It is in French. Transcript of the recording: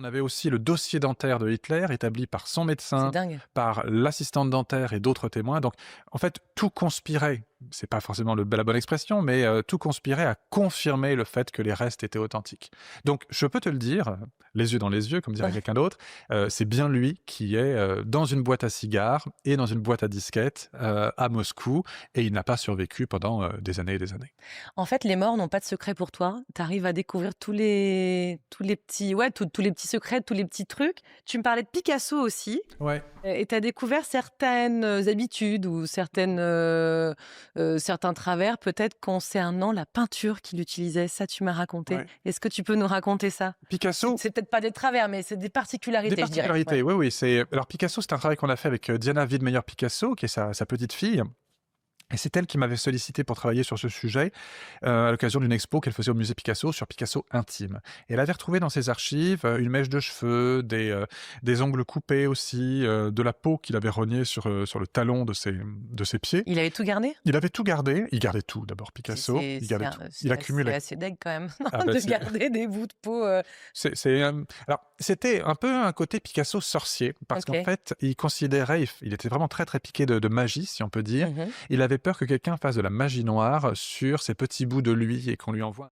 On avait aussi le dossier dentaire de Hitler établi par son C'est médecin, dingue. par l'assistante dentaire et d'autres témoins. Donc, en fait, tout conspirait, c'est pas forcément la bonne expression, mais tout conspirait à confirmer le fait que les restes étaient authentiques. Donc, je peux te le dire, les yeux dans les yeux, comme dirait quelqu'un d'autre, c'est bien lui qui est dans une boîte à cigares et dans une boîte à disquettes à Moscou, et il n'a pas survécu pendant des années et des années. En fait, les morts n'ont pas de secret pour toi. Tu arrives à découvrir tous les petits ouais, tous les petits secrets, tous les petits trucs. Tu me parlais de Picasso aussi, Ouais. et tu as découvert certaines, habitudes ou certains travers peut-être concernant la peinture qu'il utilisait. Ça, tu m'as raconté. Ouais. Est-ce que tu peux nous raconter ça? Picasso, C'est peut-être pas des travers, mais c'est des des particularités, je dirais. particularités, Ouais. oui, oui. Alors Picasso, c'est un travail qu'on a fait avec Diana Widmeyer-Picasso, qui est sa petite fille. Et c'est elle qui m'avait sollicité pour travailler sur ce sujet, à l'occasion d'une expo qu'elle faisait au musée Picasso sur Picasso intime. Et elle avait retrouvé dans ses archives une mèche de cheveux, des ongles coupés aussi, de la peau qu'il avait rognée sur le talon de ses pieds. Il avait tout gardé? Il avait tout gardé. Il gardait tout d'abord, Picasso. Il gardait tout. Il C'est accumulait. assez deg quand même, Ah non, ben de c'est garder des bouts de peau, alors, c'était un peu un côté Picasso sorcier, parce qu'en OK. fait, il considérait, il était vraiment très très piqué de magie, si on peut dire. Mmh. Il avait peur que quelqu'un fasse de la magie noire sur ces petits bouts de lui et qu'on lui envoie